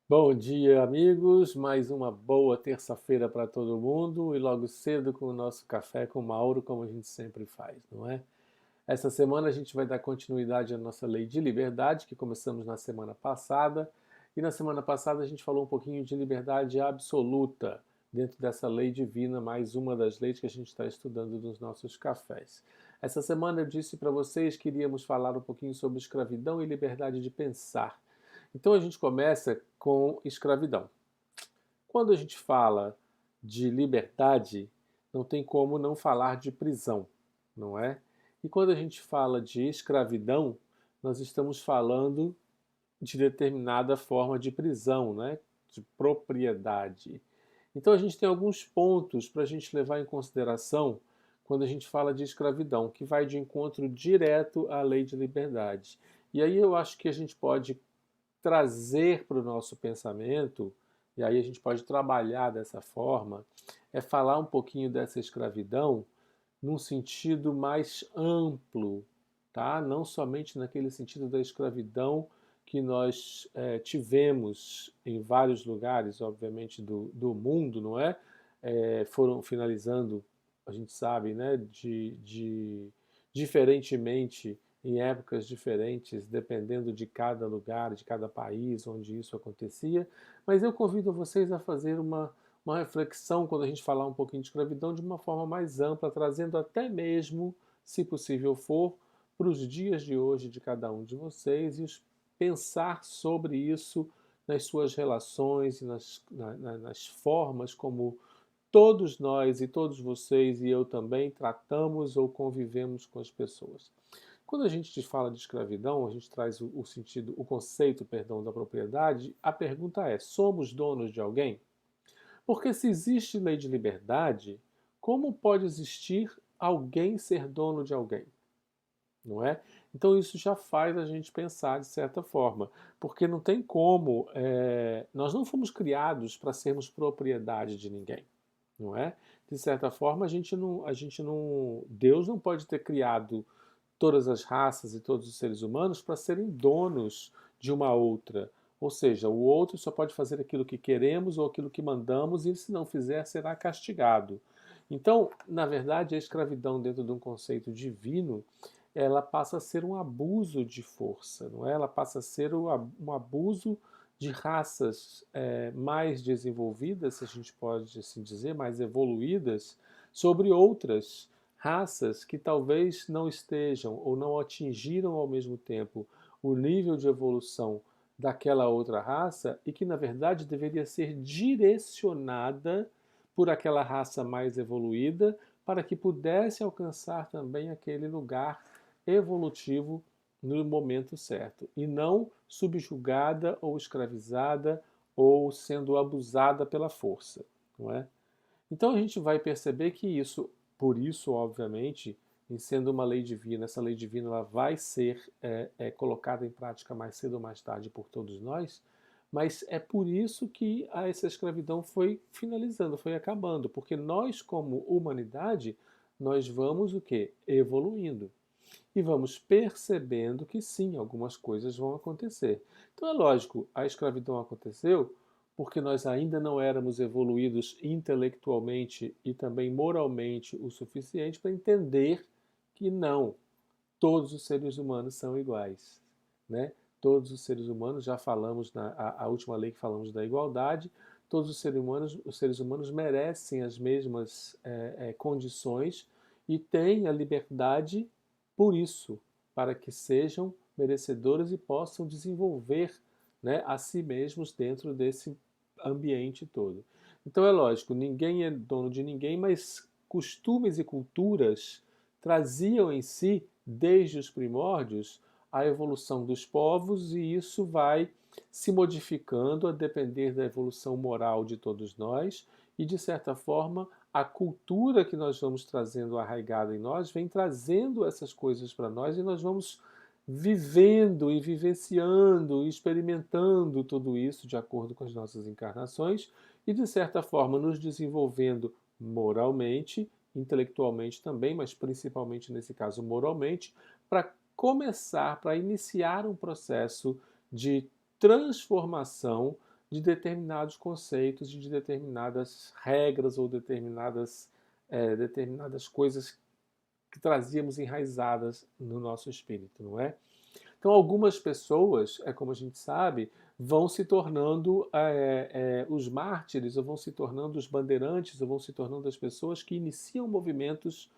Bom dia, amigos. Mais uma boa terça-feira para todo mundo e logo cedo com o nosso café com Mauro, como a gente sempre faz, não é? Essa semana a gente vai dar continuidade à nossa lei de liberdade, que começamos na semana passada. E na semana passada a gente falou um pouquinho de liberdade absoluta, dentro dessa lei divina, mais uma das leis que a gente está estudando nos nossos cafés. Essa semana eu disse para vocês que iríamos falar um pouquinho sobre escravidão e liberdade de pensar. Então a gente começa com escravidão. Quando a gente fala de liberdade, não tem como não falar de prisão, não é? E quando a gente fala de escravidão, nós estamos falando de determinada forma de prisão, né? De propriedade. Então a gente tem alguns pontos para a gente levar em consideração quando a gente fala de escravidão, que vai de encontro direto à lei de liberdade. E aí eu acho que a gente pode trazer para o nosso pensamento, e aí a gente pode trabalhar dessa forma, é falar um pouquinho dessa escravidão num sentido mais amplo, tá? Não somente naquele sentido da escravidão que nós tivemos em vários lugares, obviamente, do mundo, não é? Foram finalizando, a gente sabe, né, diferentemente, em épocas diferentes, dependendo de cada lugar, de cada país onde isso acontecia. Mas eu convido vocês a fazer uma reflexão quando a gente falar um pouquinho de escravidão de uma forma mais ampla, trazendo até mesmo, se possível for, para os dias de hoje de cada um de vocês e pensar sobre isso nas suas relações e nas formas como todos nós e todos vocês e eu também tratamos ou convivemos com as pessoas. Quando a gente fala de escravidão, a gente traz o sentido, o conceito, perdão, da propriedade. A pergunta é: somos donos de alguém? Porque se existe lei de liberdade, como pode existir alguém ser dono de alguém? Não é? Então isso já faz a gente pensar de certa forma, porque não tem como, nós não fomos criados para sermos propriedade de ninguém, não é? De certa forma Deus não pode ter criado todas as raças e todos os seres humanos para serem donos de uma outra. Ou seja, o outro só pode fazer aquilo que queremos ou aquilo que mandamos, e se não fizer, será castigado. Então, na verdade, a escravidão, dentro de um conceito divino, ela passa a ser um abuso de força, não é? Ela passa a ser um abuso de raças mais desenvolvidas, se a gente pode assim dizer, mais evoluídas, sobre outras raças que talvez não estejam ou não atingiram ao mesmo tempo o nível de evolução daquela outra raça e que, na verdade, deveria ser direcionada por aquela raça mais evoluída para que pudesse alcançar também aquele lugar evolutivo no momento certo e não subjugada ou escravizada ou sendo abusada pela força, não é? Então a gente vai perceber que isso, por isso, obviamente, em sendo uma lei divina, essa lei divina ela vai ser colocada em prática mais cedo ou mais tarde por todos nós, mas é por isso que essa escravidão foi finalizando, foi acabando, porque nós, como humanidade, nós vamos o quê? Evoluindo. E vamos percebendo que sim, algumas coisas vão acontecer. Então é lógico, a escravidão aconteceu porque nós ainda não éramos evoluídos intelectualmente e também moralmente o suficiente para entender que não, todos os seres humanos são iguais, né? Todos os seres humanos, já falamos a última lei que falamos da igualdade, todos os seres humanos merecem as mesmas condições e têm a liberdade por isso, para que sejam merecedores e possam desenvolver, né, a si mesmos dentro desse ambiente todo. Então é lógico, ninguém é dono de ninguém, mas costumes e culturas traziam em si, desde os primórdios, a evolução dos povos e isso vai se modificando a depender da evolução moral de todos nós e, de certa forma, a cultura que nós vamos trazendo arraigada em nós vem trazendo essas coisas para nós e nós vamos vivendo e vivenciando e experimentando tudo isso de acordo com as nossas encarnações e, de certa forma, nos desenvolvendo moralmente, intelectualmente também, mas principalmente nesse caso moralmente, para começar, para iniciar um processo de transformação de determinados conceitos, de determinadas regras ou determinadas coisas que trazíamos enraizadas no nosso espírito, não é? Então, algumas pessoas, como a gente sabe, vão se tornando os mártires, ou vão se tornando os bandeirantes, ou vão se tornando as pessoas que iniciam movimentos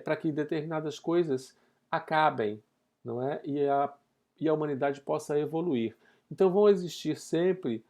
para que determinadas coisas acabem, não é? E a humanidade possa evoluir. Então, vão existir sempre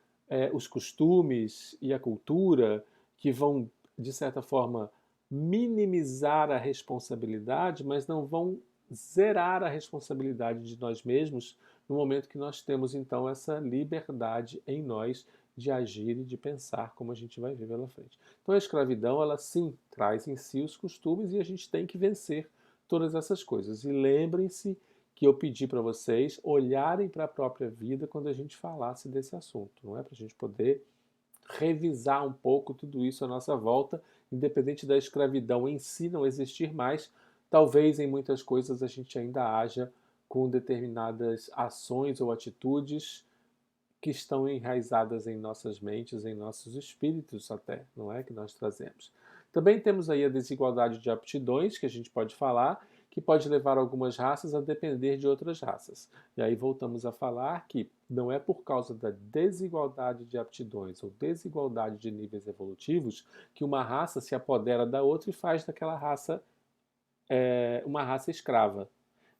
os costumes e a cultura que vão, de certa forma, minimizar a responsabilidade, mas não vão zerar a responsabilidade de nós mesmos no momento que nós temos então essa liberdade em nós de agir e de pensar como a gente vai ver pela frente. Então a escravidão, ela sim traz em si os costumes e a gente tem que vencer todas essas coisas. E lembrem-se que eu pedi para vocês olharem para a própria vida quando a gente falasse desse assunto, não é? Para a gente poder revisar um pouco tudo isso à nossa volta, independente da escravidão em si não existir mais, talvez em muitas coisas a gente ainda haja com determinadas ações ou atitudes que estão enraizadas em nossas mentes, em nossos espíritos até, não é? Que nós trazemos. Também temos aí a desigualdade de aptidões, que a gente pode falar, que pode levar algumas raças a depender de outras raças. E aí voltamos a falar que não é por causa da desigualdade de aptidões ou desigualdade de níveis evolutivos que uma raça se apodera da outra e faz daquela raça uma raça escrava.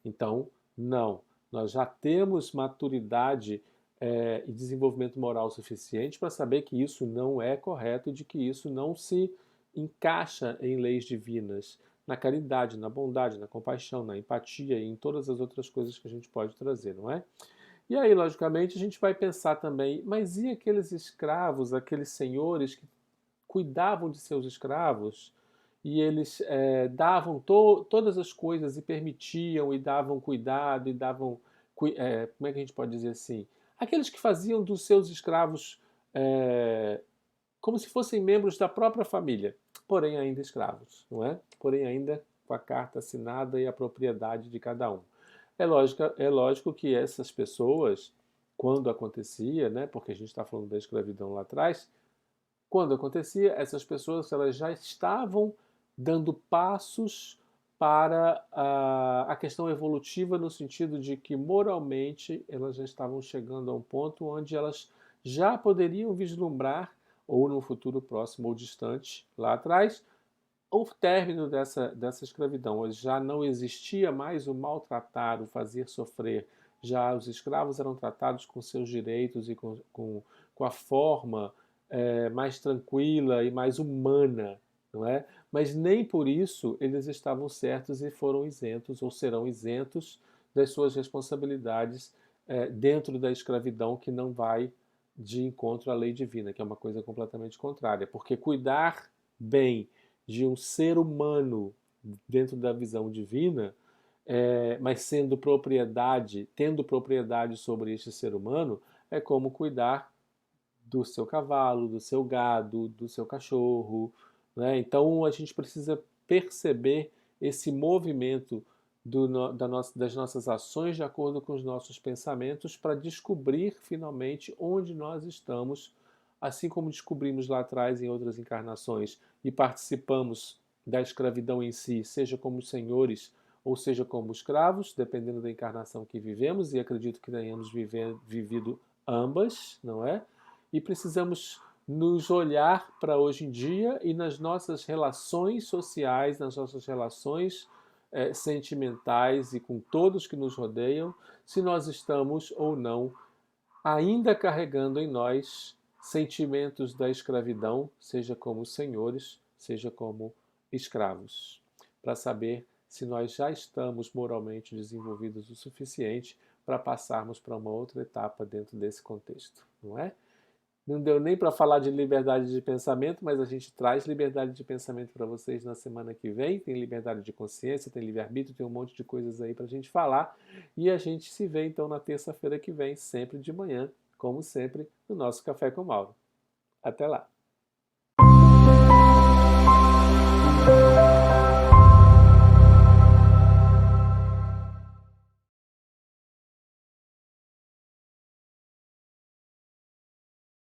Então, não. Nós já temos maturidade e desenvolvimento moral suficiente para saber que isso não é correto e de que isso não se encaixa em leis divinas, na caridade, na bondade, na compaixão, na empatia e em todas as outras coisas que a gente pode trazer, não é? E aí, logicamente, a gente vai pensar também, mas e aqueles escravos, aqueles senhores que cuidavam de seus escravos e eles davam todas as coisas e permitiam e davam cuidado e davam, como é que a gente pode dizer assim? Aqueles que faziam dos seus escravos como se fossem membros da própria família, porém ainda escravos, não é? Porém ainda com a carta assinada e a propriedade de cada um. É lógico que essas pessoas, quando acontecia, né, porque a gente está falando da escravidão lá atrás, quando acontecia, essas pessoas elas já estavam dando passos para a questão evolutiva no sentido de que moralmente elas já estavam chegando a um ponto onde elas já poderiam vislumbrar, ou no futuro próximo ou distante, lá atrás, o término dessa escravidão. Já não existia mais o maltratar, o fazer sofrer. Já os escravos eram tratados com seus direitos e com a forma mais tranquila e mais humana, não é? Mas nem por isso eles estavam certos e foram isentos ou serão isentos das suas responsabilidades dentro da escravidão que não vai de encontro à lei divina, que é uma coisa completamente contrária. Porque cuidar bem de um ser humano dentro da visão divina, mas tendo propriedade sobre este ser humano, é como cuidar do seu cavalo, do seu gado, do seu cachorro, né? Então a gente precisa perceber esse movimento das nossas ações de acordo com os nossos pensamentos para descobrir finalmente onde nós estamos, assim como descobrimos lá atrás em outras encarnações e participamos da escravidão em si, seja como senhores ou seja como escravos, dependendo da encarnação que vivemos, e acredito que tenhamos vivido ambas, não é? E precisamos nos olhar para hoje em dia e nas nossas relações sociais, nas nossas relações sentimentais e com todos que nos rodeiam, se nós estamos ou não ainda carregando em nós sentimentos da escravidão, seja como senhores, seja como escravos, para saber se nós já estamos moralmente desenvolvidos o suficiente para passarmos para uma outra etapa dentro desse contexto, não é? Não deu nem para falar de liberdade de pensamento, mas a gente traz liberdade de pensamento para vocês na semana que vem. Tem liberdade de consciência, tem livre-arbítrio, tem um monte de coisas aí para a gente falar. E a gente se vê então na terça-feira que vem, sempre de manhã, como sempre, no nosso Café com Mauro. Até lá!